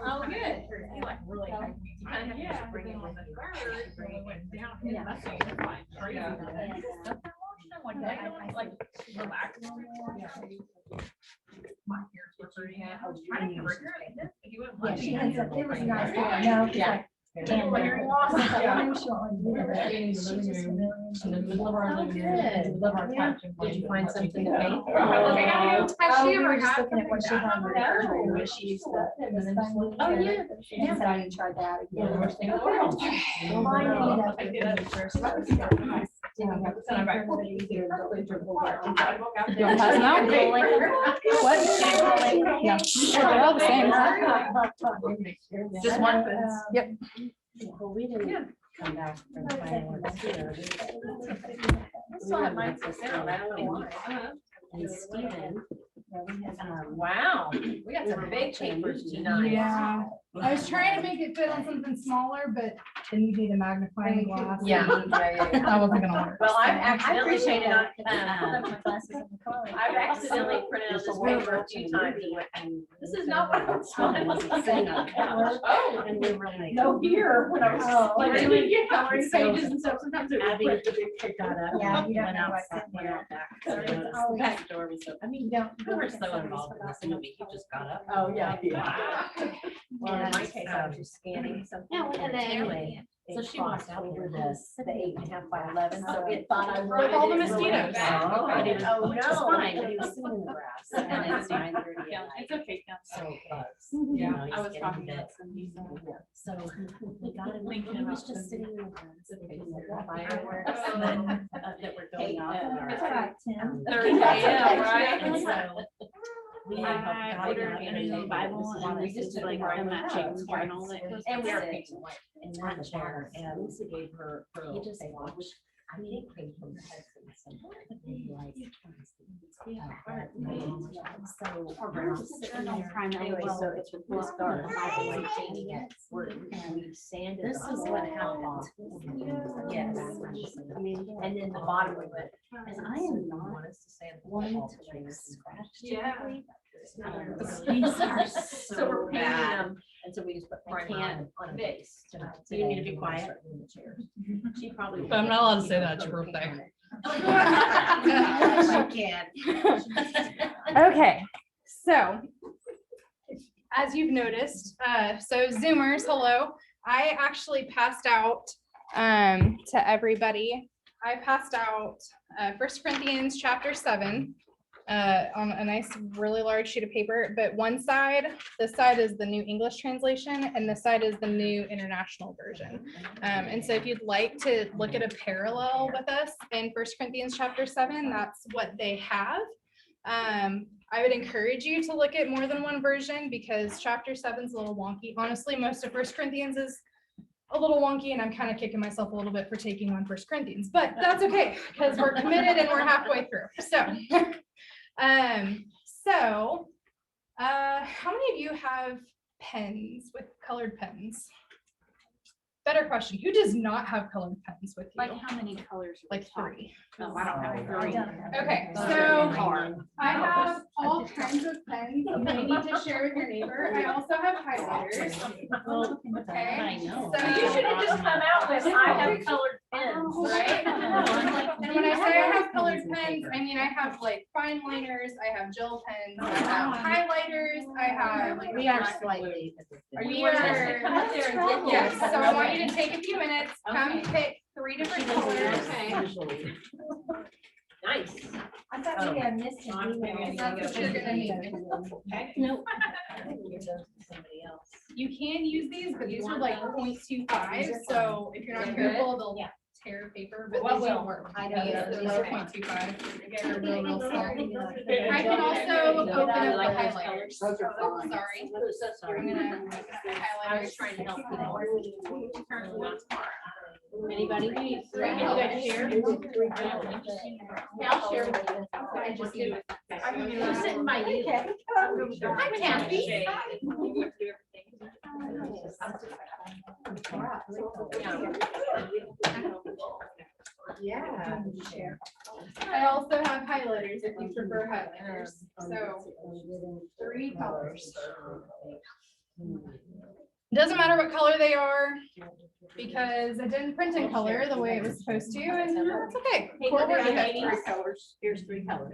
Oh, good. He like really, you kind of have to bring it with a third, really went down. That's like crazy. One day, like relax. My ears were hurting. I was trying to give her hearing, but he wouldn't let me. It was nice. No, yeah. Damn, hearing loss. In the middle of our living room, in the middle of our couch. Did you find something to paint? Has she We ever were just had? looking at what she had in the refrigerator, what she used to. Oh, yeah. She said I need to try that again. I did. You You want to pass them out? What? Yeah. They're all the same. Just one. Yep. Well, we didn't come back from fireworks here. I still have mine to sound. I don't know why. And Stephen. Wow, we got some big papers tonight. Yeah, I was trying to make it fit on something smaller, but then you need a magnifying glass. Yeah. That wasn't gonna work. Well, I've accidentally appreciate painted on, it. I've accidentally printed out this paper a few times. And this is not what it's I wasn't sitting on the couch. Oh, And we were like. no, here, when I was like doing coloring pages and stuff, sometimes it would Abby print. got up. Yeah, and you don't went know what's outside, in went there. out back. So So it's it was- always- the back door was open. I mean, Don't. we were so involved in this movie, he just got up. Oh, yeah. Well, In in my case, I was just scanning something. Yeah, and then anyway, so she walked out over the 8.5 by 11, so it thought I With all the wanted it mosquitoes. really bad. But it was- Oh, which was no. fine, but he was sitting in the grass, and it's 9:30 at It's night, okay. so it bugs. Yeah, You know, I he's was getting talking bit. about Cindy. So we got him, he was just sitting in the grass, looking at the fireworks Oh. that were going off in That's our. right, Tim. 30 a.m., right? And so we had I ordered gotten a new Bible and we just did like the matching journal that goes And we are Sit painting white. in that chair, and Lisa gave her, he just watched. I mean, it came from the husband, so like. So we're just sitting there. Anyway, so it's with this dark, like painting it, and we sanded. This is what happened. Yes. And then the bottom we went, and I am not Want us to say it. one to like scratch Yeah. typically. These are so so we're painting bad. them, and so we just put primer on a base. Do you need to be quiet? She probably. But I'm not allowed to say that at your birthday. You can. Okay, so as you've noticed, so Zoomers, hello. I actually passed out to everybody. I passed out 1 Corinthians chapter 7 on a nice, really large sheet of paper. But one side, this side is the New English translation, and this side is the New International Version. And so if you'd like to look at a parallel with us in 1 Corinthians chapter 7, that's what they have. I would encourage you to look at more than one version because chapter 7 is a little wonky. Honestly, most of 1 Corinthians is a little wonky, and I'm kind of kicking myself a little bit for taking on 1 Corinthians, but that's okay because we're committed and we're halfway through. So, how many of you have pens with colored pens? Better question. Who does not have colored pens with you? Like how many colors? are we Like talking? 3. Oh, I don't have I three. don't have Okay, that. so I have all kinds of pens you may need to share with your neighbor. I also have highlighters. Okay. I know. So You should have just come out with, I have colored pens, right? And when I say I have colored pens, I mean I have like fine liners, I have gel pens, I have highlighters, I have. We are slightly. We are. Come up there and get Yes, this. so I want you to take a few minutes, come pick 3 different colors. Usually. Nice. I thought we had missed an Maybe I email. need That's what you're gonna need. Okay. Nope. Somebody else. You can use these, but these are like 0.25, so if you're not careful, they'll tear paper, but What these will? don't work. I These know. those are 0.25. They're real, real small. I I can also open up the Like those highlighters. colors? Those are Oh, fine. sorry. So sorry. I'm gonna open up the I was highlighters. trying to help you. Apparently not tomorrow. Anybody? You guys share? Yeah, I'll share with you. I just need. I'm sitting by you. Hi, Kathy. Yeah. I also have highlighters if you prefer highlighters. So 3 colors. Doesn't matter what color they are because it didn't print in color the way it was supposed to, and that's okay. Hey, We'll look, work I with have it. 3 colors. Here's 3 colors.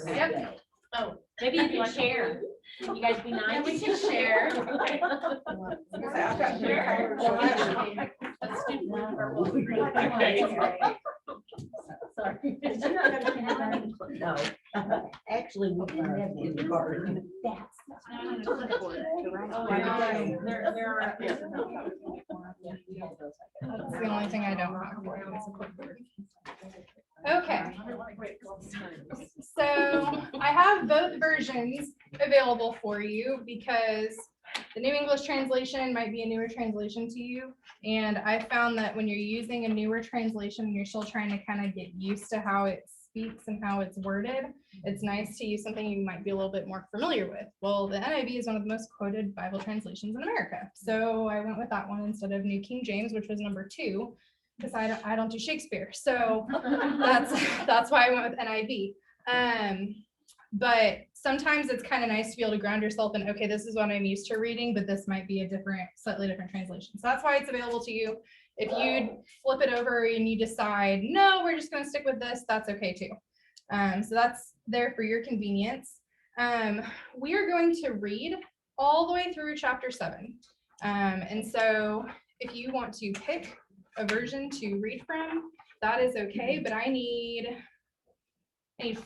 Yep. Oh, maybe you can share. You guys be nice. we can share. I've got 3 colors. Let's do blue, purple. Sorry. No, actually, we can have kindergarten. That's. That's the only thing I don't have for you is a clipboard. Okay. So I have both versions available for you because the New English translation might be a newer translation to you. And I found that when you're using a newer translation, you're still trying to kind of get used to how it speaks and how it's worded. It's nice to use something you might be a little bit more familiar with. Well, the NIV is one of the most quoted Bible translations in America. So I went with that one instead of New King James, which was number 2, because I don't do Shakespeare. So that's why I went with NIV. But sometimes it's kind of nice to be able to ground yourself in, okay, this is what I'm used to reading, but this might be a slightly different translation. So that's why it's available to you. If you flip it over and you decide, no, we're just going to stick with this, that's okay too. So that's there for your convenience. We are going to read all the way through chapter 7. And so if you want to pick a version to read from, that is okay, but I need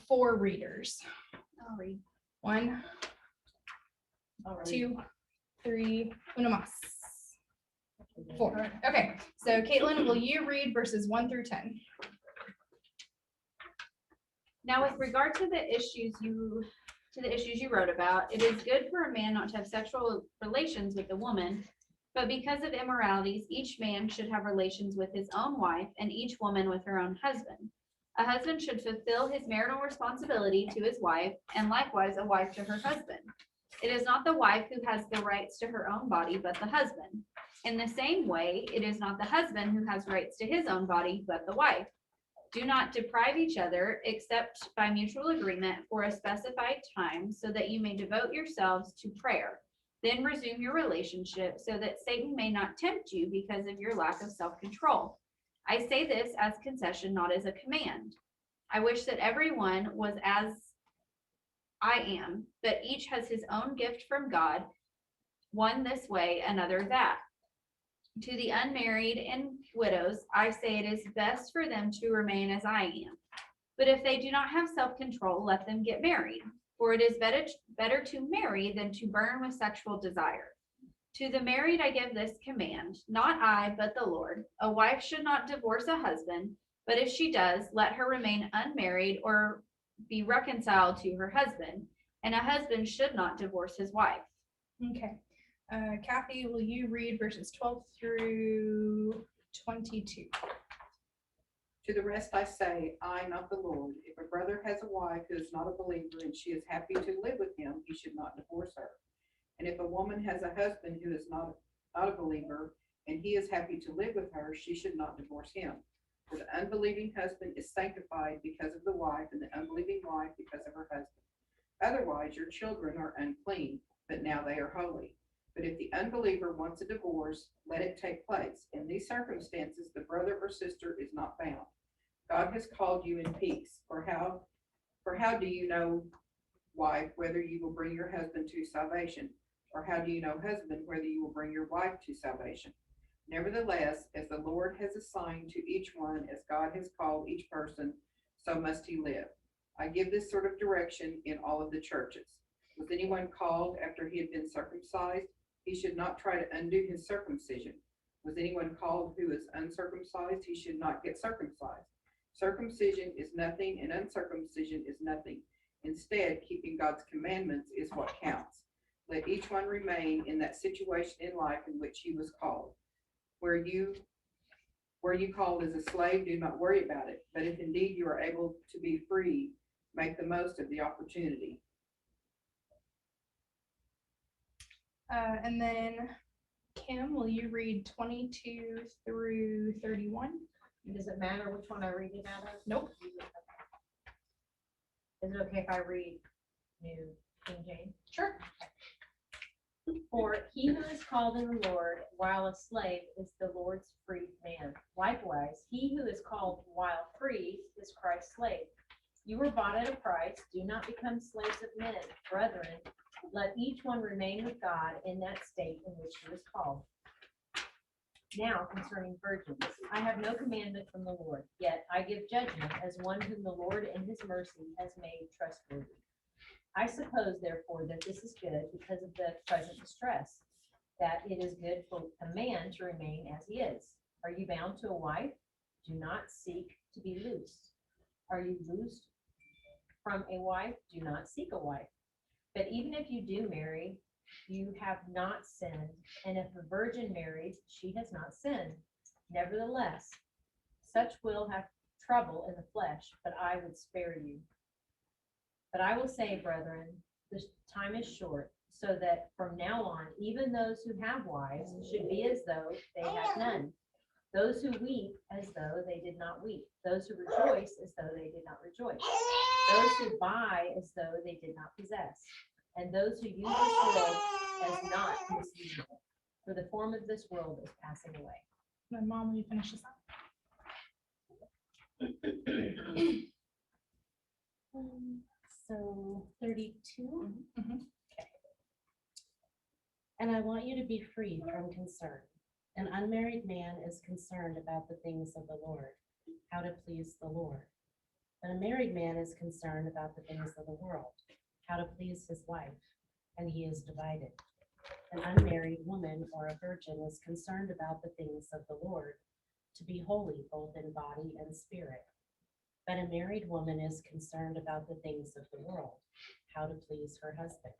4 readers. I'll read. 1, 2, 3, uno más. 4. Okay, so Caitlin, will you read verses 1 through 10? Now, with regard to the issues you wrote about, it is good for a man not to have sexual relations with a woman, but because of immoralities, each man should have relations with his own wife, and each woman with her own husband. A husband should fulfill his marital responsibility to his wife, and likewise a wife to her husband. It is not the wife who has the rights to her own body, but the husband. In the same way, it is not the husband who has rights to his own body, but the wife. Do not deprive each other, except by mutual agreement for a specified time, so that you may devote yourselves to prayer. Then resume your relationship, so that Satan may not tempt you because of your lack of self-control. I say this as concession, not as a command. I wish that everyone was as I am, but each has his own gift from God, one this way, another that. To the unmarried and widows, I say it is best for them to remain as I am. But if they do not have self-control, let them get married, for it is better to marry than to burn with sexual desire. To the married I give this command, not I, but the Lord. A wife should not divorce a husband, but if she does, let her remain unmarried or be reconciled to her husband, and a husband should not divorce his wife. Okay. Kathy, will you read verses 12 through 22? To the rest I say, I, not the Lord. If a brother has a wife who is not a believer and she is happy to live with him, he should not divorce her. And if a woman has a husband who is not a believer and he is happy to live with her, she should not divorce him. For the unbelieving husband is sanctified because of the wife, and the unbelieving wife because of her husband. Otherwise, your children are unclean, but now they are holy. But if the unbeliever wants a divorce, let it take place. In these circumstances, the brother or sister is not bound. God has called you in peace. For how do you know, wife, whether you will bring your husband to salvation? Or how do you know, husband, whether you will bring your wife to salvation? Nevertheless, as the Lord has assigned to each one, as God has called each person, so must he live. I give this sort of direction in all of the churches. Was anyone called after he had been circumcised? He should not try to undo his circumcision. Was anyone called who is uncircumcised? He should not get circumcised. Circumcision is nothing, and uncircumcision is nothing. Instead, keeping God's commandments is what counts. Let each one remain in that situation in life in which he was called. Where you called as a slave, do not worry about it. But if indeed you are able to be free, make the most of the opportunity. And then Kim, will you read 22 through 31? Does it matter which one I read it out of? Nope. Is it okay if I read New King James? Sure. For he who is called in the Lord while a slave is the Lord's freed man. Likewise, he who is called while free is Christ's slave. You were bought at a price. Do not become slaves of men. Brethren, let each one remain with God in that state in which he was called. Now concerning virgins, I have no commandment from the Lord, yet I give judgment as one whom the Lord in his mercy has made trustworthy. I suppose, therefore, that this is good because of the present distress, that it is good for a man to remain as he is. Are you bound to a wife? Do not seek to be loosed. Are you loosed from a wife? Do not seek a wife. But even if you do marry, you have not sinned, and if a virgin marries, she has not sinned. Nevertheless, such will have trouble in the flesh, but I would spare you. But I will say, brethren, the time is short, so that from now on, even those who have wives should be as though they had none. Those who weep as though they did not weep. Those who rejoice as though they did not rejoice. Those who buy as though they did not possess. And those who use this world as not misusing it. For the form of this world is passing away. My mom, will you finish this up? So 32. Mhm. And I want you to be free from concern. An unmarried man is concerned about the things of the Lord, how to please the Lord. But a married man is concerned about the things of the world, how to please his wife, and he is divided. An unmarried woman or a virgin is concerned about the things of the Lord, to be holy both in body and spirit. But a married woman is concerned about the things of the world, how to please her husband.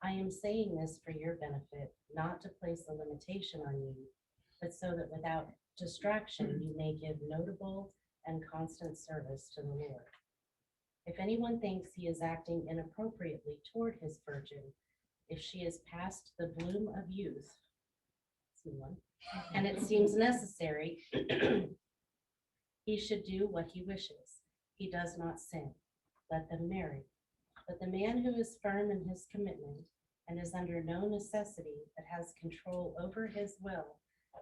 I am saying this for your benefit, not to place a limitation on you, but so that without distraction you may give notable and constant service to the Lord. If anyone thinks he is acting inappropriately toward his virgin, if she is past the bloom of youth, and it seems necessary, he should do what he wishes. He does not sin. Let them marry. But the man who is firm in his commitment and is under no necessity, but has control over his will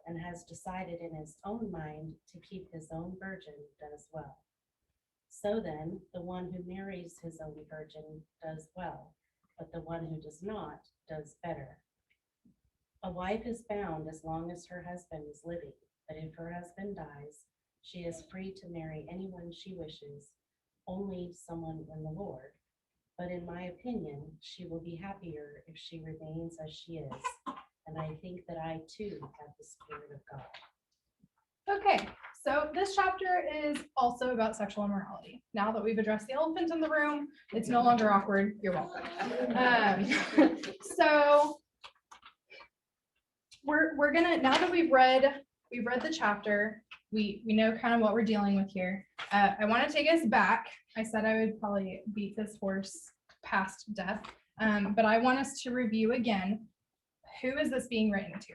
and has decided in his own mind to keep his own virgin does well. So then, the one who marries his own virgin does well, but the one who does not does better. A wife is bound as long as her husband is living, but if her husband dies, she is free to marry anyone she wishes, only someone in the Lord. But in my opinion, she will be happier if she remains as she is. And I think that I too have the Spirit of God. Okay, so this chapter is also about sexual immorality. Now that we've addressed the elephant in the room, it's no longer awkward. You're welcome. So we're gonna, now that we've read the chapter, we know kind of what we're dealing with here. I want to take us back. I said I would probably beat this horse past death, but I want us to review again. Who is this being written to?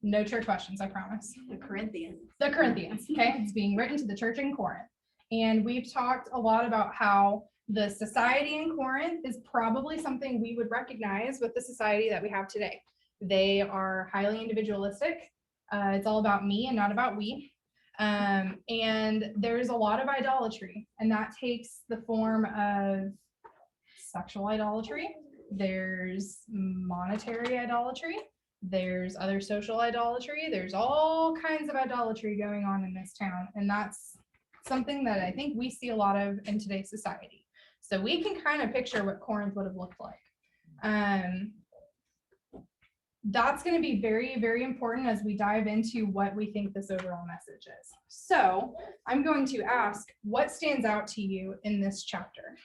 No trick questions, I promise. The Corinthians. The Corinthians, okay? It's being written to the church in Corinth. And we've talked a lot about how the society in Corinth is probably something we would recognize with the society that we have today. They are highly individualistic. It's all about me and not about we. And there's a lot of idolatry, and that takes the form of sexual idolatry. There's monetary idolatry. There's other social idolatry. There's all kinds of idolatry going on in this town. And that's something that I think we see a lot of in today's society. So we can kind of picture what Corinth would have looked like. That's going to be very, very important as we dive into what we think this overall message is. So I'm going to ask, what stands out to you in this chapter?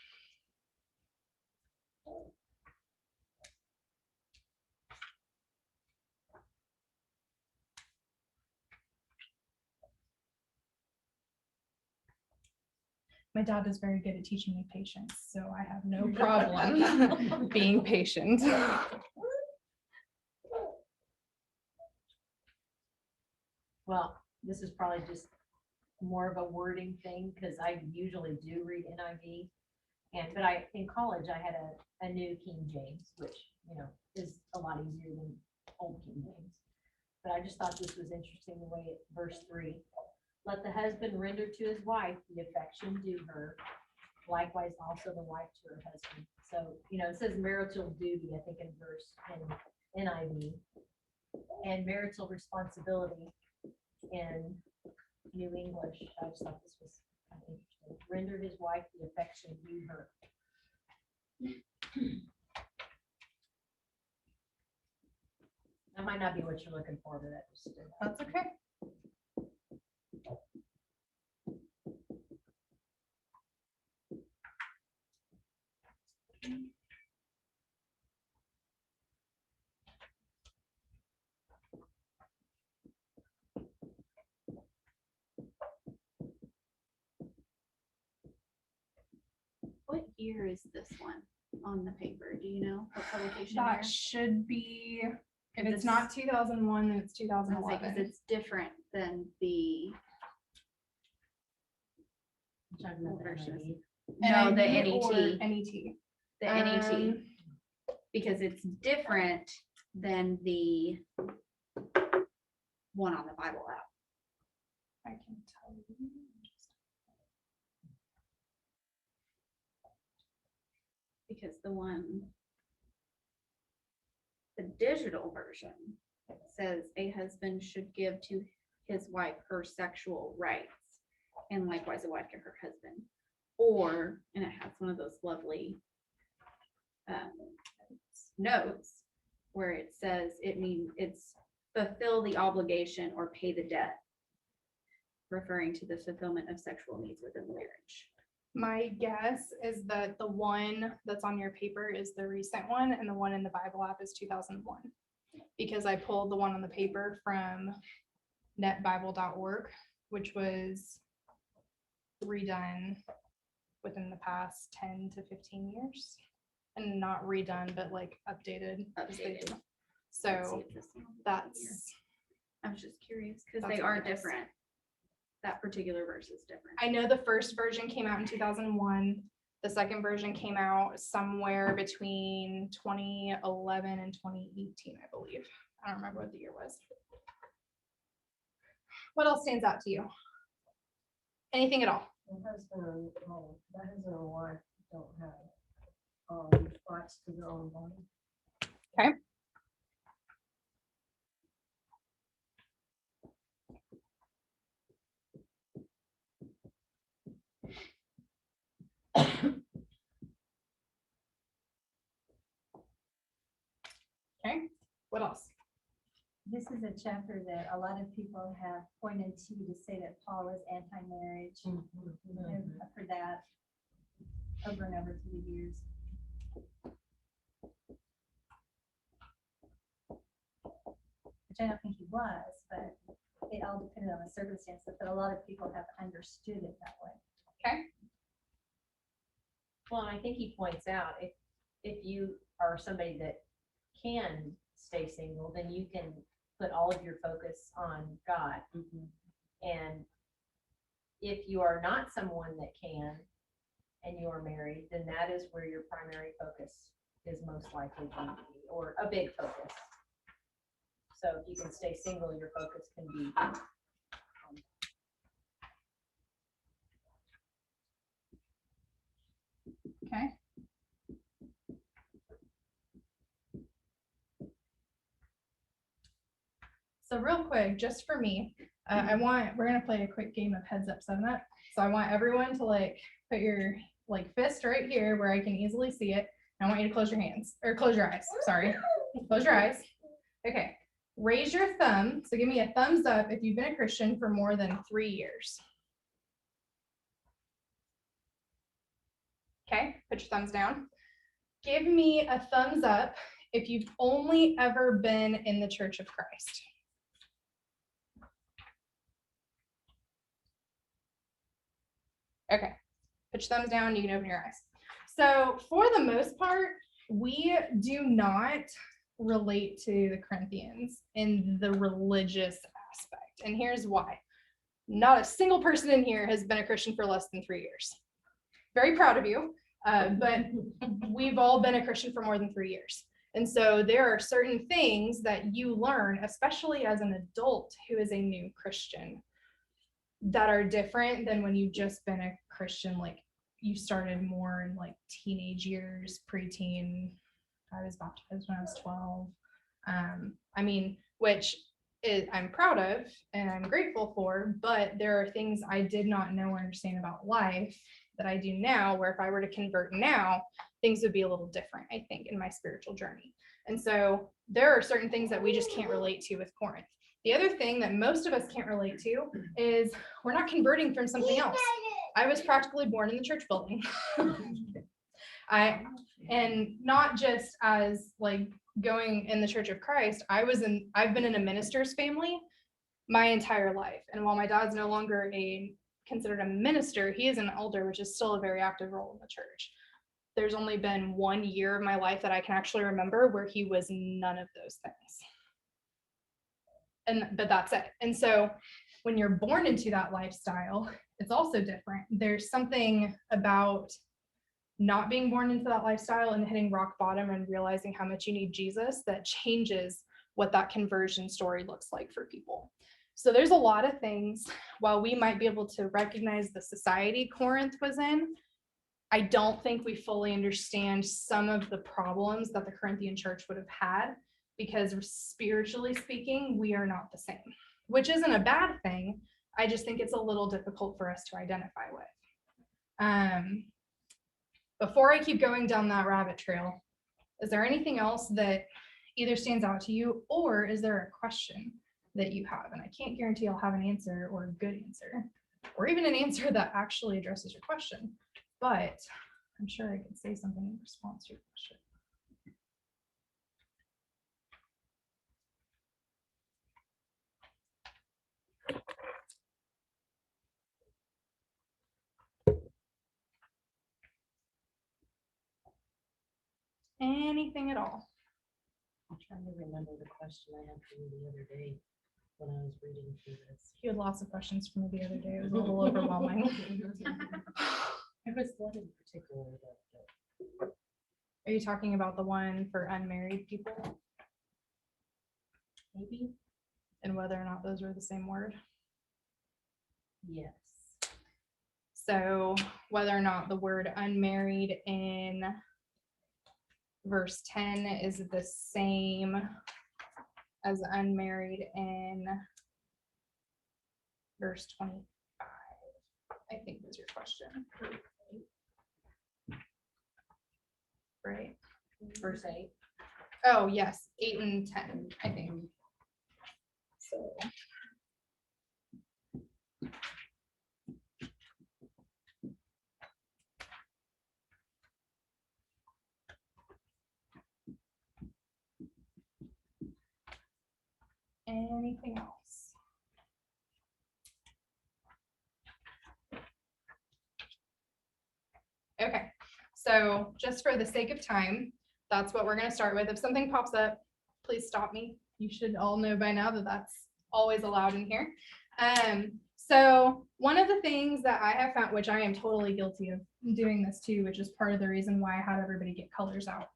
My dad is very good at teaching me patience, so I have no problem being patient. Well, this is probably just more of a wording thing, because I usually do read NIV. But in college, I had a new King James, which, is a lot easier than old King James. But I just thought this was interesting, the way verse 3, let the husband render to his wife the affection due her, likewise also the wife to her husband. So, it says marital duty, I think in NIV, and marital responsibility in New English. I just thought this was kind of interesting. Render his wife the affection due her. That might not be what you're looking for, but that just. That's okay. What year is this one on the paper? Do you know what publication That year? should be, if Is it's this- not 2001, then it's I was like, 'cause 2011. it's different than the, Talking about the version. NIV. no, the NIV or NET, NET. the NET, Um, because it's different than the one on the Bible app. I can tell you. Because the digital version says a husband should give to his wife her sexual rights, and likewise a wife to her husband. Or, and it has one of those lovely notes where it says it's fulfill the obligation or pay the debt, referring to the fulfillment of sexual needs within the marriage. My guess is that the one that's on your paper is the recent one, and the one in the Bible app is 2001. Because I pulled the one on the paper from netbible.org, which was redone within the past 10 to 15 years. And not redone, but like updated. as they do. Let's see So if this one- that's, I was just curious because That's they my are guess. different. That particular verse is different. I know the first version came out in 2001. The second version came out somewhere between 2011 and 2018, I believe. I don't remember what the year was. What else stands out to you? Anything at all? My husband and my husband and wife don't have rights to their own body. Okay, what else? This is a chapter that a lot of people have pointed to say that Paul is anti-marriage. I've heard that over and over through the years. Which I don't think he was, but it all depended on the circumstances, but a lot of people have understood it that way. Okay, Well, and I think he points out, if you are somebody that can stay single, then you can put all of your focus on God. And if you are not someone that can, and you are married, then that is where your primary focus is most likely going to be, or a big focus. So if you can stay single, your focus can be. okay. So real quick, just for me, we're gonna play a quick game of heads up 7-up. So I want everyone to like put your like fist right here where I can easily see it. I want you to close your hands, or close your eyes, sorry. Close your eyes. Okay, raise your thumb. So give me a thumbs up if you've been a Christian for more than 3 years. Okay, put your thumbs down. Give me a thumbs up if you've only ever been in the Church of Christ. Okay, put your thumbs down, you can open your eyes. So for the most part, we do not relate to the Corinthians in the religious aspect. And here's why. Not a single person in here has been a Christian for less than 3 years. Very proud of you, but we've all been a Christian for more than 3 years. And so there are certain things that you learn, especially as an adult who is a new Christian, that are different than when you've just been a Christian, like you started more in like teenage years, preteen. I was baptized when I was 12. I mean, which I'm proud of and I'm grateful for, but there are things I did not know or understand about life that I do now, where if I were to convert now, things would be a little different, I think, in my spiritual journey. And so there are certain things that we just can't relate to with Corinth. The other thing that most of us can't relate to is we're not converting from something else. I was practically born in the church building. And not just as like going in the Church of Christ, I've been in a minister's family my entire life. And while my dad's no longer considered a minister, he is an elder, which is still a very active role in the church. There's only been 1 year of my life that I can actually remember where he was none of those things. But that's it. And so when you're born into that lifestyle, it's also different. There's something about not being born into that lifestyle and hitting rock bottom and realizing how much you need Jesus that changes what that conversion story looks like for people. So there's a lot of things. While we might be able to recognize the society Corinth was in, I don't think we fully understand some of the problems that the Corinthian church would have had, because spiritually speaking, we are not the same, which isn't a bad thing. I just think it's a little difficult for us to identify with. Before I keep going down that rabbit trail, is there anything else that either stands out to you, or is there a question that you have? And I can't guarantee I'll have an answer or a good answer, or even an answer that actually addresses your question, but I'm sure I could say something in response to your question. Anything at all? I'm trying to remember the question I had for you the other day when I was reading through this. You had lots of questions for me the other day. It was a little overwhelming. There was one in particular that Are you talking about the one for unmarried people? maybe? And whether or not those were the same word? Yes. So whether or not the word unmarried in verse 10 is the same as unmarried in verse 25, I think was your question. Right? Verse 8. Oh, yes, 8 and 10, I think. So. Anything else? Okay, so just for the sake of time, that's what we're going to start with. If something pops up, please stop me. You should all know by now that that's always allowed in here. So one of the things that I have found, which I am totally guilty of doing this too, which is part of the reason why I had everybody get colors out,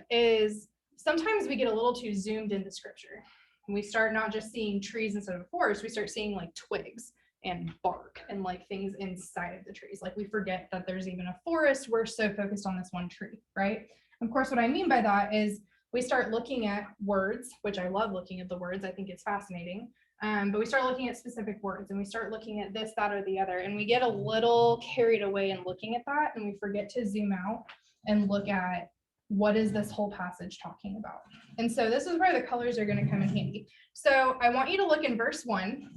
is sometimes we get a little too zoomed into scripture. We start not just seeing trees instead of a forest, we start seeing like twigs and bark and like things inside of the trees. Like we forget that there's even a forest. We're so focused on this one tree, right? Of course, what I mean by that is we start looking at words, which I love looking at the words. I think it's fascinating. But we start looking at specific words and we start looking at this, that, or the other. And we get a little carried away in looking at that. And we forget to zoom out and look at what is this whole passage talking about. And so this is where the colors are going to come in handy. So I want you to look in verse 1.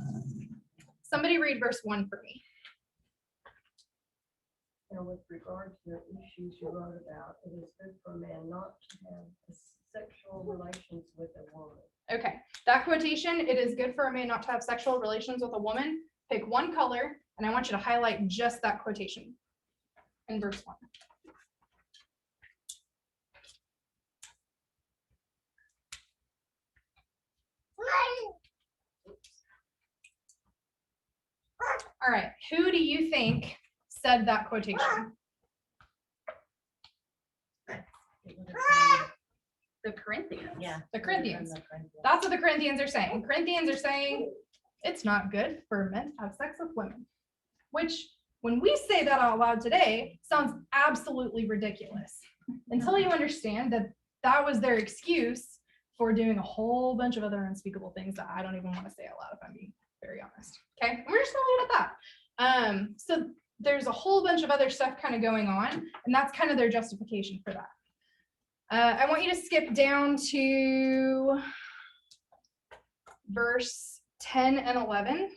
Somebody read verse 1 for me. And with regard to the issues you wrote about, it is good for a man not to have sexual relations with a woman. Okay, that quotation, it is good for a man not to have sexual relations with a woman. Pick one color, and I want you to highlight just that quotation in verse 1. All right, who do you think said that quotation? It would have been- The Corinthians. Yeah. The Corinthians. The Corinthians. That's what the Corinthians are saying. Corinthians are saying it's not good for men to have sex with women, which when we say that out loud today, sounds absolutely ridiculous until you understand that that was their excuse for doing a whole bunch of other unspeakable things that I don't even want to say out loud if I'm being very honest. Okay, we're just gonna leave it at that. So there's a whole bunch of other stuff kind of going on, and that's kind of their justification for that. I want you to skip down to verse 10 and 11.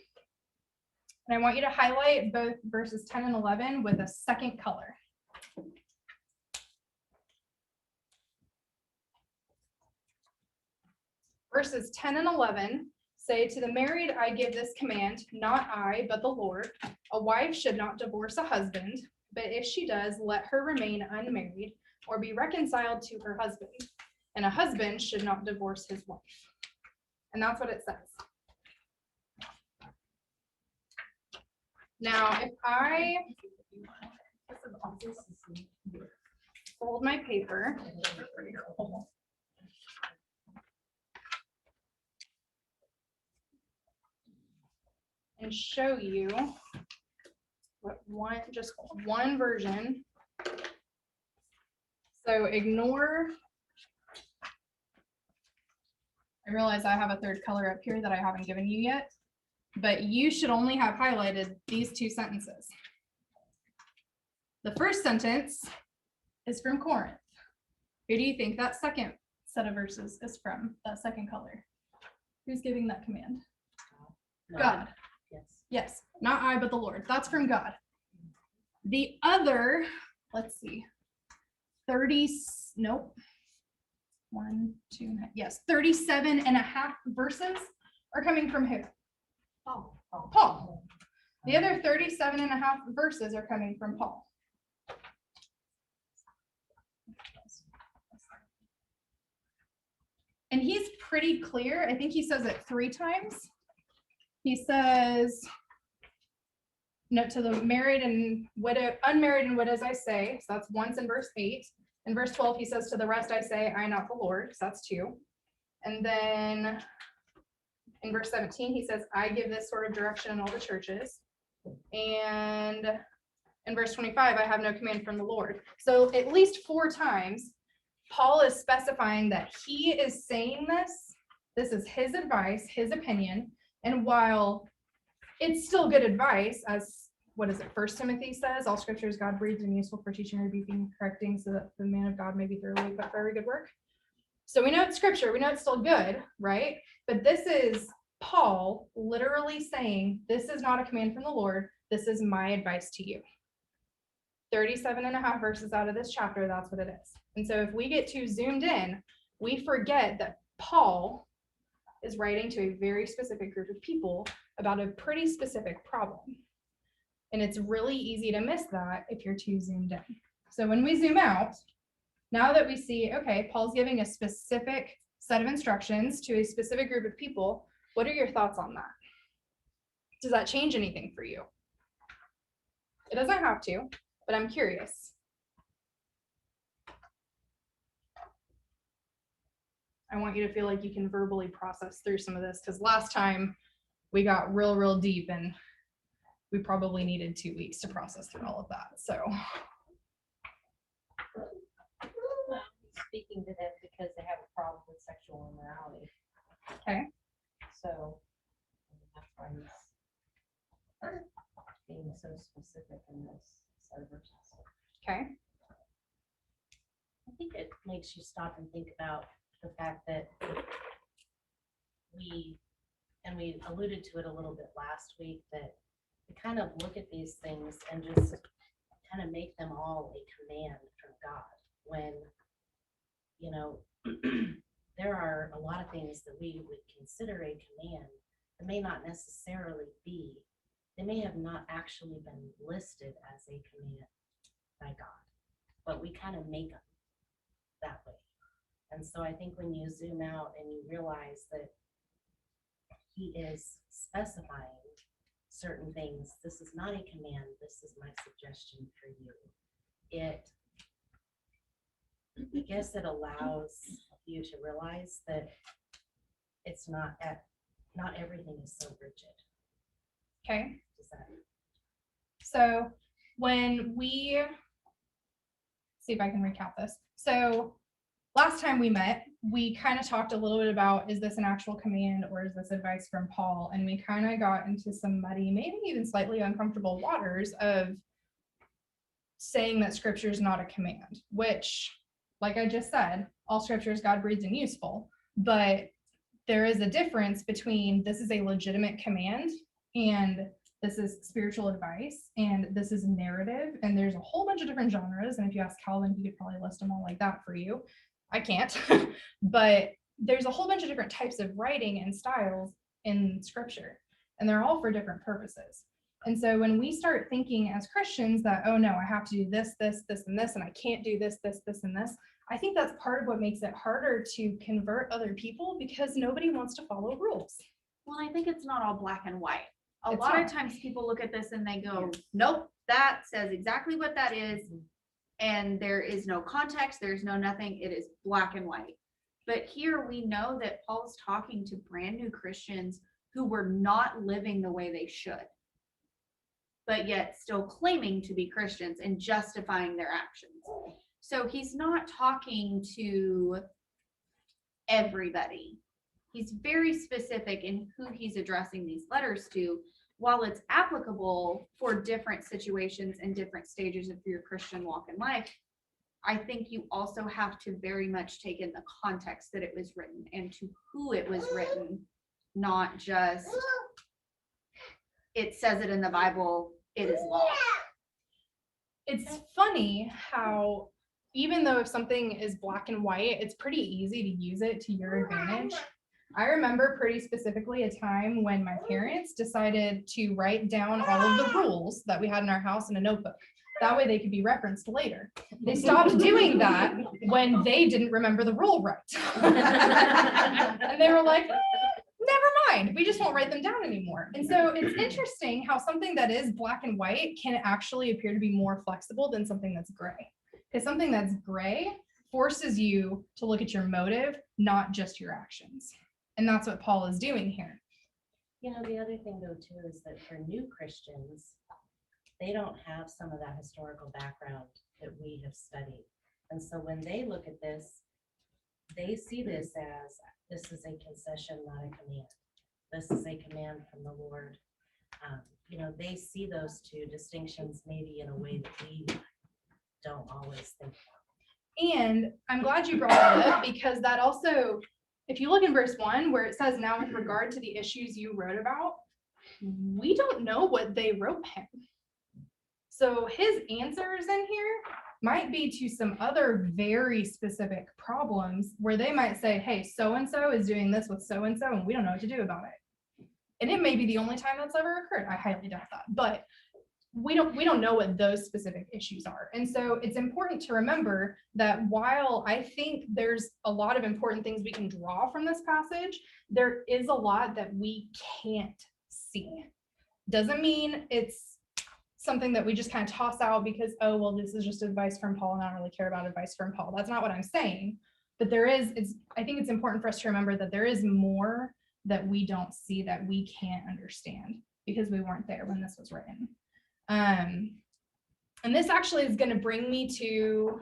And I want you to highlight both verses 10 and 11 with a second color. Verses 10 and 11 say, to the married I give this command, not I, but the Lord. A wife should not divorce a husband, but if she does, let her remain unmarried or be reconciled to her husband. And a husband should not divorce his wife. And that's what it says. Now, if I fold my paper and show you what just one version. So ignore. I realize I have a third color up here that I haven't given you yet, but you should only have highlighted these two sentences. The first sentence is from Corinth. Who do you think that second set of verses is from, that second color? Who's giving that command? No. God. Yes. Yes, not I, but the Lord. That's from God. The other, let's see, 37 and a half verses are coming from who? Paul. The other 37 and a half verses are coming from Paul. And he's pretty clear. I think he says it 3 times. He says, no, to the married and widow, unmarried and widows I say, so that's once in verse 8. In verse 12, he says, to the rest I say, I not the Lord, so that's 2. And then in verse 17, he says, I give this sort of direction in all the churches. And in verse 25, I have no command from the Lord. So at least 4 times, Paul is specifying that he is saying this is his advice, his opinion. And while it's still good advice, as what is it, 1 Timothy says, all scripture is God breathed and useful for teaching, rebuking, correcting, so that the man of God may be thoroughly equipped for every good work. So we know it's scripture, we know it's still good, right? But this is Paul literally saying, this is not a command from the Lord, this is my advice to you. 37 and a half verses out of this chapter, that's what it is. And so if we get too zoomed in, we forget that Paul is writing to a very specific group of people about a pretty specific problem. And it's really easy to miss that if you're too zoomed in. So when we zoom out, now that we see, okay, Paul's giving a specific set of instructions to a specific group of people, what are your thoughts on that? Does that change anything for you? It doesn't have to, but I'm curious. I want you to feel like you can verbally process through some of this, because last time we got real deep and we probably needed 2 weeks to process through all of that. So Speaking to them because they have a problem with sexual immorality. okay. So that's why he's being so specific in this set of verses. Okay. I think it makes you stop and think about the fact that we alluded to it a little bit last week, that we kind of look at these things and just kind of make them all a command from God, when, you know, there are a lot of things that we would consider a command that may not necessarily be, they may have not actually been listed as a command by God, but we kind of make them that way. And so I think when you zoom out and you realize that he is specifying certain things. This is not a command. This is my suggestion for you. I guess it allows you to realize that it's not everything is so rigid. Okay. Does that? So when we, see if I can recap this. So last time we met, we kind of talked a little bit about, is this an actual command or is this advice from Paul? And we kind of got into some muddy, maybe even slightly uncomfortable waters of saying that scripture is not a command, which, like I just said, all scripture is God breathed and useful, but there is a difference between this is a legitimate command and this is spiritual advice and this is narrative, and there's a whole bunch of different genres. And if you ask Calvin, he could probably list them all like that for you. I can't, but there's a whole bunch of different types of writing and styles in scripture, and they're all for different purposes. And so when we start thinking as Christians that, oh no, I have to do this, this, this, and this, and I can't do this, this, this, and this, I think that's part of what makes it harder to convert other people, because nobody wants to follow rules. Well, I think it's not all black and white. A It's lot not. of times people look at this and they go, nope, that says exactly what that is. And there is no context, there's no nothing, it is black and white. But here we know that Paul's talking to brand new Christians who were not living the way they should, but yet still claiming to be Christians and justifying their actions. So he's not talking to everybody. He's very specific in who he's addressing these letters to. While it's applicable for different situations and different stages of your Christian walk in life, I think you also have to very much take in the context that it was written and to who it was written, not just it says it in the Bible, it is law. It's funny how even though if something is black and white, it's pretty easy to use it to your advantage. I remember pretty specifically a time when my parents decided to write down all of the rules that we had in our house in a notebook. That way they could be referenced later. They stopped doing that when they didn't remember the rule right. And they were like, never mind, we just won't write them down anymore. And so it's interesting how something that is black and white can actually appear to be more flexible than something that's gray. Because something that's gray forces you to look at your motive, not just your actions. And that's what Paul is doing here. You know, the other thing though too is that for new Christians, they don't have some of that historical background that we have studied. And so when they look at this, they see this as, this is a concession, not a command. This is a command from the Lord. You know, they see those two distinctions maybe in a way that we don't always think about. And I'm glad you brought that up, because that also, if you look in verse 1 where it says, now with regard to the issues you wrote about, we don't know what they wrote him. So his answers in here might be to some other very specific problems where they might say, hey, so-and-so is doing this with so-and-so and we don't know what to do about it. And it may be the only time that's ever occurred. I highly doubt that, but we don't know what those specific issues are. And so it's important to remember that while I think there's a lot of important things we can draw from this passage, there is a lot that we can't see. Doesn't mean it's something that we just kind of toss out because, oh, well, this is just advice from Paul and I don't really care about advice from Paul. That's not what I'm saying. But I think it's important for us to remember that there is more that we don't see that we can't understand because we weren't there when this was written. And this actually is going to bring me to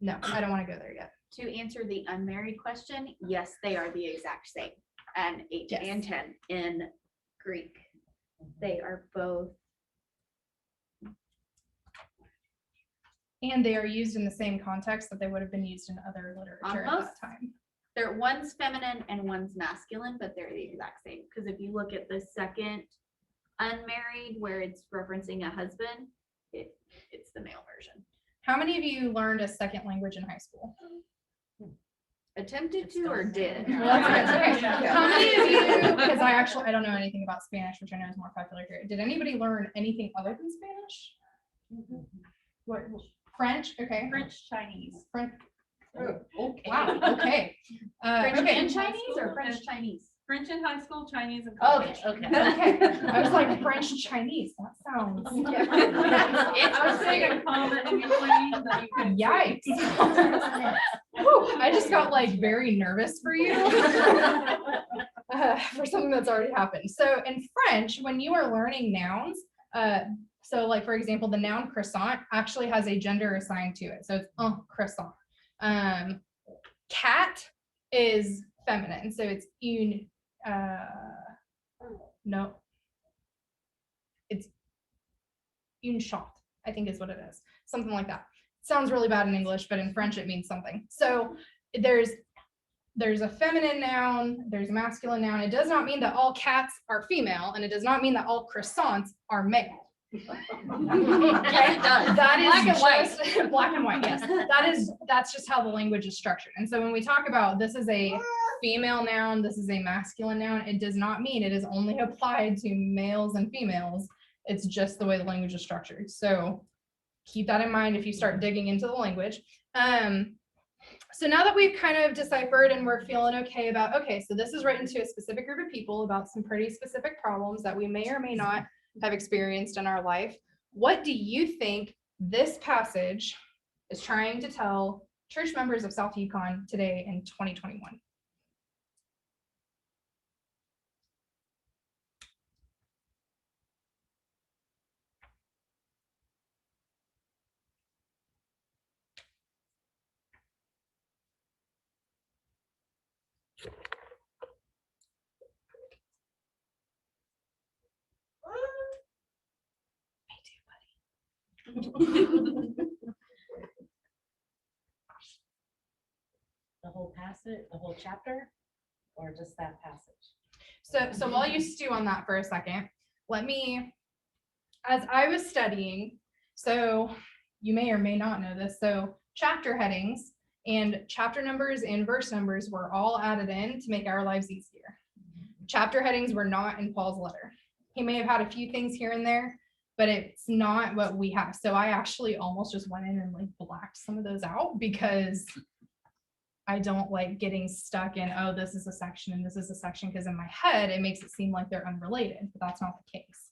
no, I don't want to go there yet. To answer the unmarried question, yes, they are the exact same. And 8 Yes. and 10 in Greek. They are both. And they are used in the same context that they would have been used in other literature at that time. One's feminine and one's masculine, but they're the exact same. Because if you look at the second unmarried, where it's referencing a husband, it's the male version. How many of you learned a second language in high school? Attempted to or did? Well, that's right. Okay. How many of you, because I don't know anything about Spanish, which I know is more popular here. Did anybody learn anything other than Spanish? What? French? Okay. French, Chinese. French. Wow, okay. French Okay. and Chinese or French Chinese? French in high school, Chinese in Okay, college. okay. Okay, I was like French Chinese, that sounds. I was saying a comma in between that you could. Yikes. Whew, I just got like very nervous for you. For something that's already happened. So in French, when you are learning nouns, so like for example, the noun croissant actually has a gender assigned to it. So it's un croissant. Cat is feminine, so it's une. No, it's une chat, I think is what it is. Something like that. Sounds really bad in English, but in French it means something. So there's a feminine noun, there's a masculine noun. It does not mean that all cats are female, and it does not mean that all croissants are male. Okay, that is Black and white. just black and white. Yes, that's just how the language is structured. And so when we talk about this is a female noun, this is a masculine noun, it does not mean it is only applied to males and females. It's just the way the language is structured. So keep that in mind if you start digging into the language. So now that we've kind of deciphered and we're feeling okay about, okay, so this is written to a specific group of people about some pretty specific problems that we may or may not have experienced in our life. What do you think this passage is trying to tell church members of South Yukon today in 2021? The whole passage, the whole chapter, or just that passage? So while you stew on that for a second, let me, as I was studying, so you may or may not know this, so chapter headings and chapter numbers and verse numbers were all added in to make our lives easier. Chapter headings were not in Paul's letter. He may have had a few things here and there, but it's not what we have. So I actually almost just went in and like blacked some of those out because I don't like getting stuck in, oh, this is a section and this is a section, because in my head, it makes it seem like they're unrelated, but that's not the case.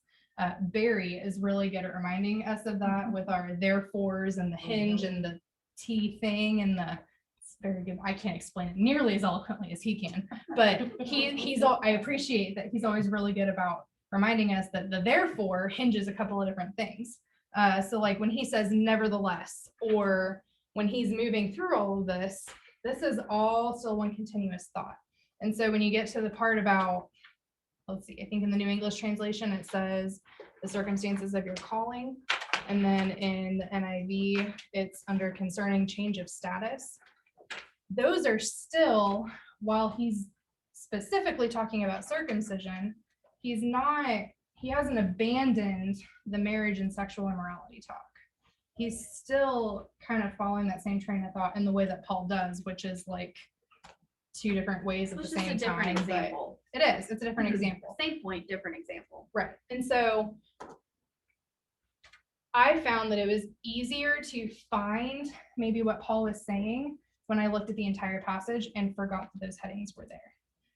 Barry is really good at reminding us of that with our therefores and the hinge and the T thing and it's very good. I can't explain it nearly as eloquently as he can, but I appreciate that he's always really good about reminding us that the therefore hinges a couple of different things. So like when he says nevertheless, or when he's moving through all of this is all still one continuous thought. And so when you get to the part about, let's see, I think in the New English translation, it says the circumstances of your calling. And then in the NIV, it's under concerning change of status. Those are still, while he's specifically talking about circumcision, he hasn't abandoned the marriage and sexual immorality talk. He's still kind of following that same train of thought in the way that Paul does, which is like two different ways at the same time. Example. It is. It's a different example. Same point, different example. Right. And so I found that it was easier to find maybe what Paul was saying when I looked at the entire passage and forgot that those headings were there,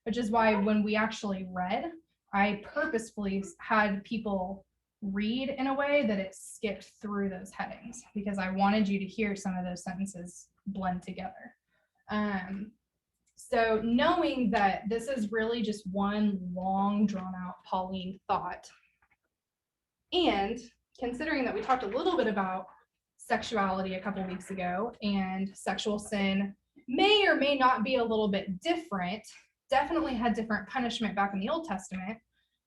which is why when we actually read, I purposefully had people read in a way that it skipped through those headings because I wanted you to hear some of those sentences blend together. So knowing that this is really just one long drawn out Pauline thought, and considering that we talked a little bit about sexuality a couple weeks ago and sexual sin may or may not be a little bit different, definitely had different punishment back in the Old Testament,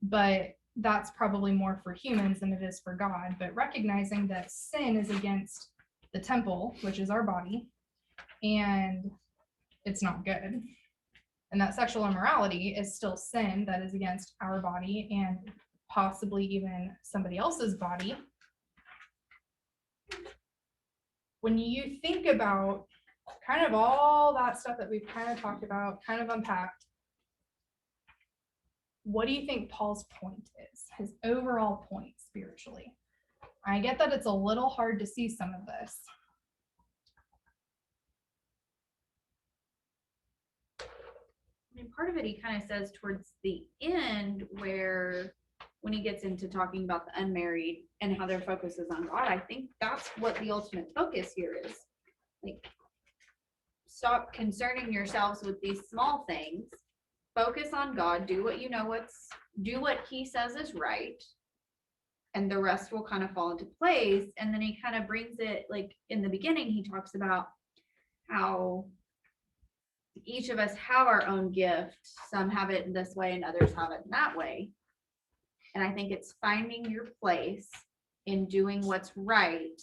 but that's probably more for humans than it is for God. But recognizing that sin is against the temple, which is our body, and it's not good. And that sexual immorality is still sin that is against our body and possibly even somebody else's body. When you think about kind of all that stuff that we've kind of talked about, kind of unpacked, what do you think Paul's point is? His overall point spiritually? I get that it's a little hard to see some of this. I mean, part of it, he kind of says towards the end where, when he gets into talking about the unmarried and how their focus is on God, I think that's what the ultimate focus here is. Like, stop concerning yourselves with these small things. Focus on God. Do what you know do what he says is right. And the rest will kind of fall into place. And then he kind of brings it, like in the beginning, he talks about how each of us have our own gift. Some have it in this way and others have it in that way. And I think it's finding your place in doing what's right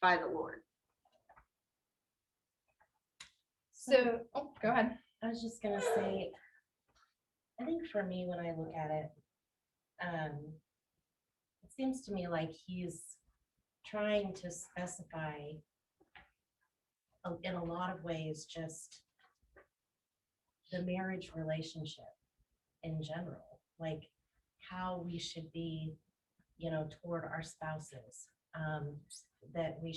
by the Lord. So, oh, go ahead. I was just gonna say, I think for me, when I look at it, it seems to me like he's trying to specify in a lot of ways just the marriage relationship in general, like how we should be, toward our spouses, that we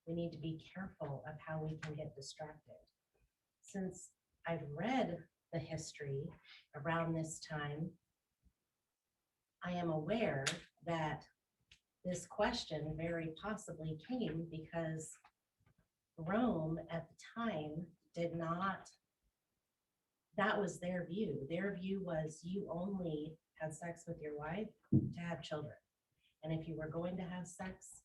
need to be careful of how we can get distracted. Since I've read the history around this time, I am aware that this question very possibly came because Rome at the time that was their view. Their view was you only had sex with your wife to have children. And if you were going to have sex,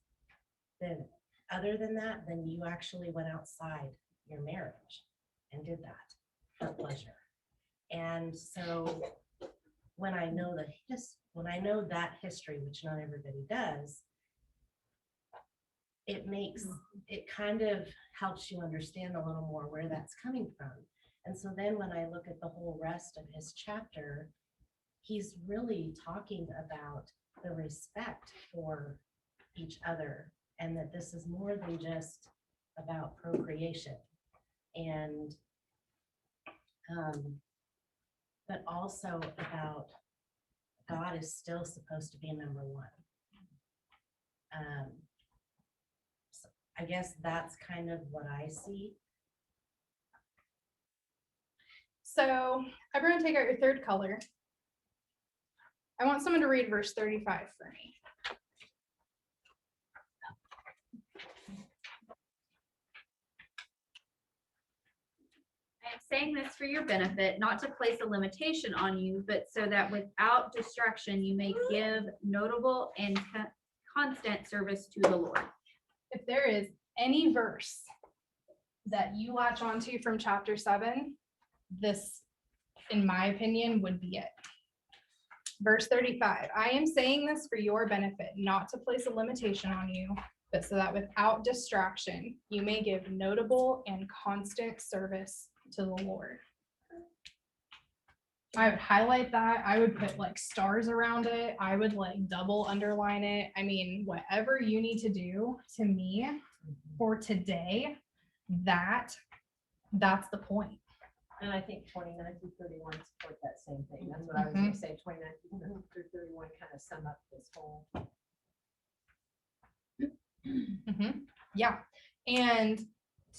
then other than that, then you actually went outside your marriage and did that for pleasure. And so when I know that history, which not everybody does, it kind of helps you understand a little more where that's coming from. And so then when I look at the whole rest of his chapter, he's really talking about the respect for each other, and that this is more than just about procreation, and but also about God is still supposed to be number one. So I guess that's kind of what I see. So everyone take out your third color. I want someone to read verse 35 for me. I am saying this for your benefit, not to place a limitation on you, but so that without distraction you may give notable and constant service to the Lord. If there is any verse that you latch onto from chapter 7, this, in my opinion, would be it. Verse 35, I am saying this for your benefit, not to place a limitation on you, but so that without distraction, you may give notable and constant service to the Lord. I would highlight that. I would put like stars around it. I would like double underline it. I mean, whatever you need to do, to me, for today, that's the point. And I think 29 through 31 support that same thing. That's what I was gonna say, 29 through 31 kind of sum up this whole. Yeah. And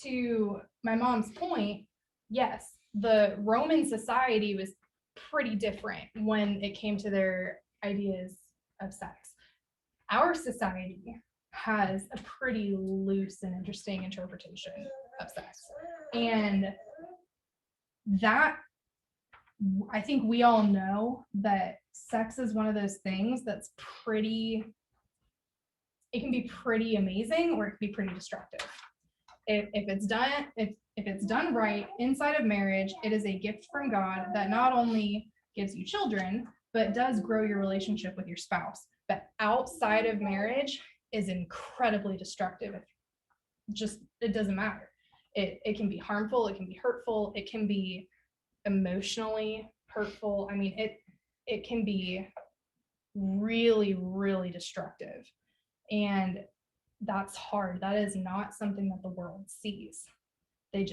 to my mom's point, yes, the Roman society was pretty different when it came to their ideas of sex. Our society has a pretty loose and interesting interpretation of sex. And that, I think we all know that sex is one of those things that's it can be pretty amazing, or it can be pretty destructive. If it's done right inside of marriage, it is a gift from God that not only gives you children, but does grow your relationship with your spouse. But outside of marriage is incredibly destructive. It doesn't matter. It can be harmful, it can be hurtful, it can be emotionally hurtful. I mean, it can be really, really destructive. And that's hard. That is not something that the world sees. They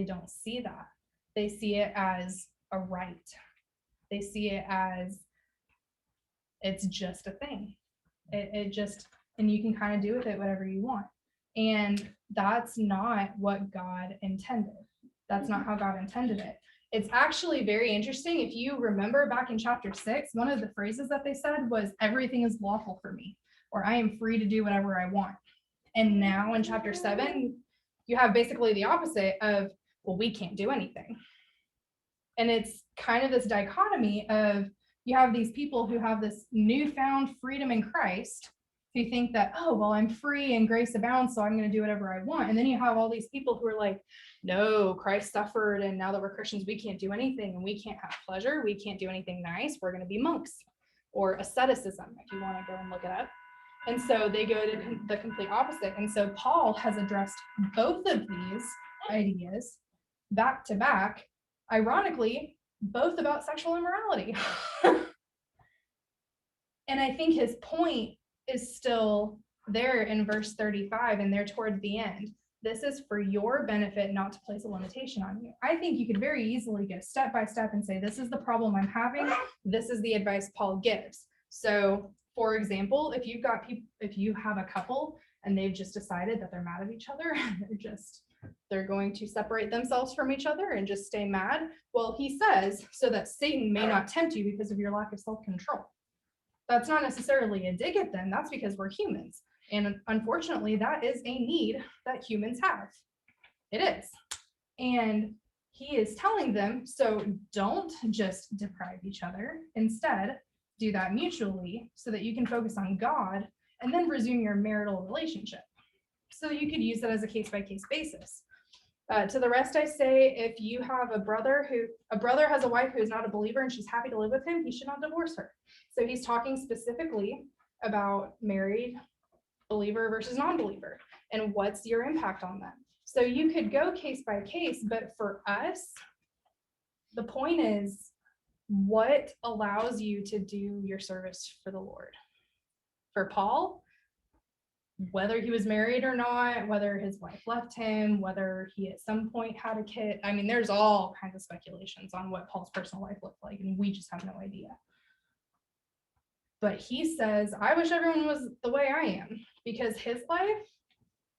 don't see that. They see it as a right. They see it as it's just a thing. And you can kind of do with it whatever you want. And that's not what God intended. That's not how God intended it. It's actually very interesting. If you remember back in chapter 6, one of the phrases that they said was, everything is lawful for me, or I am free to do whatever I want. And now in chapter 7, you have basically the opposite of, well, we can't do anything. And it's kind of this dichotomy of, you have these people who have this newfound freedom in Christ, who think that, oh, well, I'm free and grace abounds, so I'm going to do whatever I want. And then you have all these people who are like, no, Christ suffered, and now that we're Christians, we can't do anything, and we can't have pleasure, we can't do anything nice, we're going to be monks, or asceticism, if you want to go and look it up. And so they go to the complete opposite. And so Paul has addressed both of these ideas back to back, ironically, both about sexual immorality. And I think his point is still there in verse 35, and there towards the end. This is for your benefit, not to place a limitation on you. I think you could very easily go step by step and say, this is the problem I'm having. This is the advice Paul gives. So, for example, if you have a couple and they've just decided that they're mad at each other, they're going to separate themselves from each other and just stay mad. Well, he says, so that Satan may not tempt you because of your lack of self-control. That's not necessarily a dig at them. That's because we're humans. And unfortunately, that is a need that humans have. It is. And he is telling them, so don't just deprive each other. Instead, do that mutually so that you can focus on God and then resume your marital relationship. So you could use that as a case-by-case basis. To the rest, I say, if you have a brother has a wife who is not a believer and she's happy to live with him, he should not divorce her. So he's talking specifically about married believer versus non-believer and what's your impact on them. So you could go case by case, but for us, the point is, what allows you to do your service for the Lord? For Paul, whether he was married or not, whether his wife left him, whether he at some point had a kid. I mean, there's all kinds of speculations on what Paul's personal life looked like, and we just have no idea. But he says, I wish everyone was the way I am, because his life,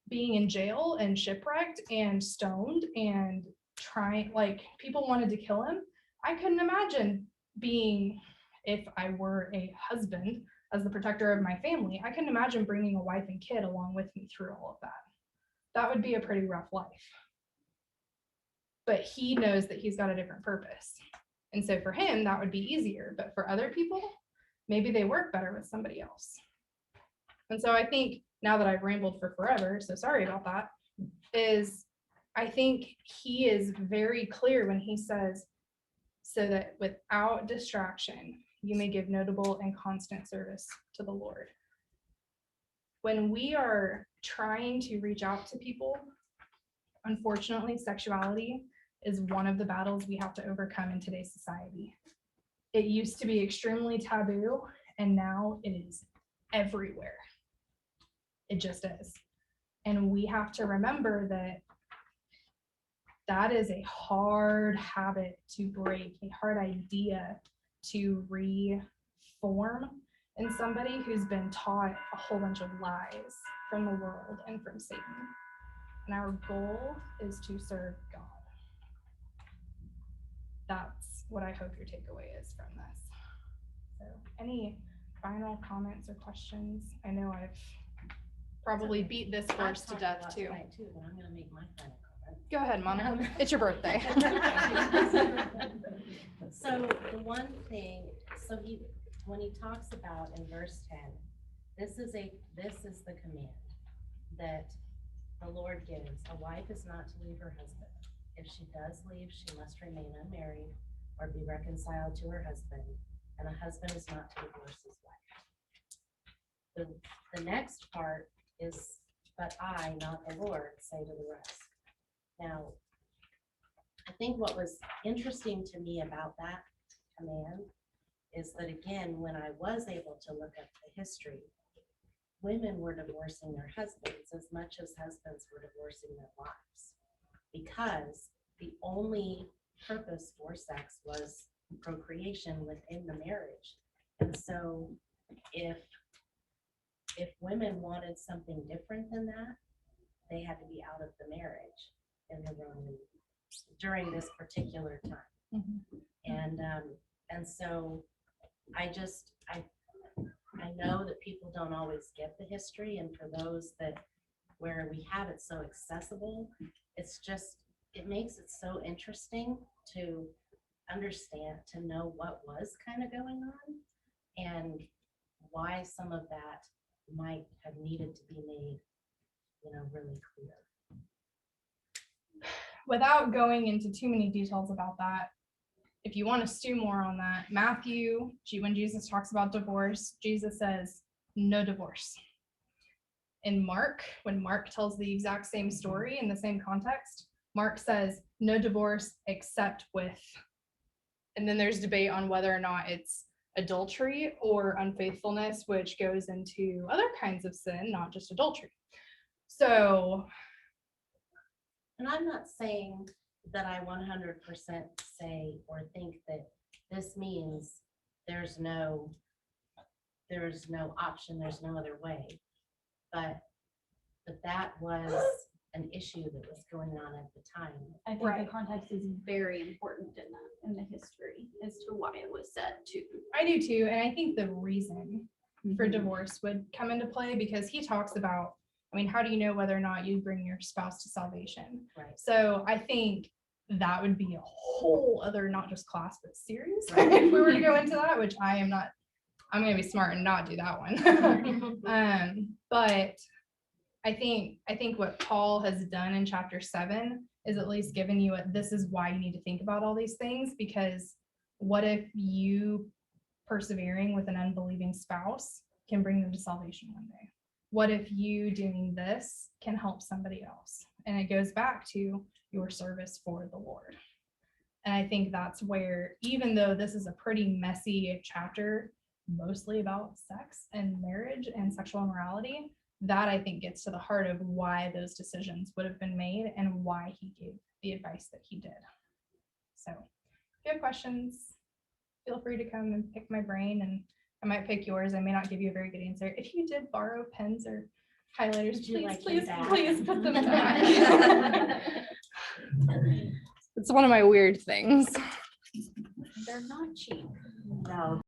being in jail and shipwrecked and stoned and trying, like, people wanted to kill him. I couldn't imagine being, if I were a husband, as the protector of my family, I couldn't imagine bringing a wife and kid along with me through all of that. That would be a pretty rough life. But he knows that he's got a different purpose. And so for him, that would be easier. But for other people, maybe they work better with somebody else. And so I think, now that I've rambled for forever, so sorry about that, is I think he is very clear when he says, so that without distraction, you may give notable and constant service to the Lord. When we are trying to reach out to people, unfortunately, sexuality is one of the battles we have to overcome in today's society. It used to be extremely taboo, and now it is everywhere. It just is. And we have to remember that that is a hard habit to break, a hard idea to reform in somebody who's been taught a whole bunch of lies from the world and from Satan. And our goal is to serve God. That's what I hope your takeaway is from this. So, any final comments or questions? I know I've probably beat this horse to death too. But I'm gonna make my final comment. Go ahead, Mom. It's your birthday. So the one thing, when he talks about in verse 10, this is the command that the Lord gives. A wife is not to leave her husband. If she does leave, she must remain unmarried or be reconciled to her husband, and a husband is not to divorce his wife. The next part is, but I, not the Lord, say to the rest. Now, I think what was interesting to me about that command is that, again, when I was able to look up the history, women were divorcing their husbands as much as husbands were divorcing their wives, because the only purpose for sex was procreation within the marriage. And so if women wanted something different than that, they had to be out of the marriage in the Roman during this particular time. And so I know that people don't always get the history, and for those that, where we have it so accessible, it makes it so interesting to understand, to know what was kind of going on and why some of that might have needed to be made, really clear. Without going into too many details about that, if you want to stew more on that, Matthew, when Jesus talks about divorce, Jesus says, no divorce. In Mark, when Mark tells the exact same story in the same context, Mark says, no divorce except with, and then there's debate on whether or not it's adultery or unfaithfulness, which goes into other kinds of sin, not just adultery. So. And I'm not saying that I 100% say or think that this means there's no option, there's no other way. But that was an issue that was going on at the time. I think the context is very important in the history as to why it was set too. I do too, and I think the reason for divorce would come into play because he talks about, how do you know whether or not you bring your spouse to salvation? Right. So I think that would be a whole other, not just class, but series if we were to go into that, which I'm going to be smart and not do that one. But I think what Paul has done in chapter 7 is at least given you this is why you need to think about all these things, because what if you persevering with an unbelieving spouse can bring them to salvation one day? What if you doing this can help somebody else? And it goes back to your service for the Lord. And I think that's where, even though this is a pretty messy chapter, mostly about sex and marriage and sexual immorality, that I think gets to the heart of why those decisions would have been made and why he gave the advice that he did. So if you have questions, feel free to come and pick my brain, and I might pick yours. I may not give you a very good answer. If you did borrow pens or highlighters, please put them back. It's one of my weird things. They're not cheap. No.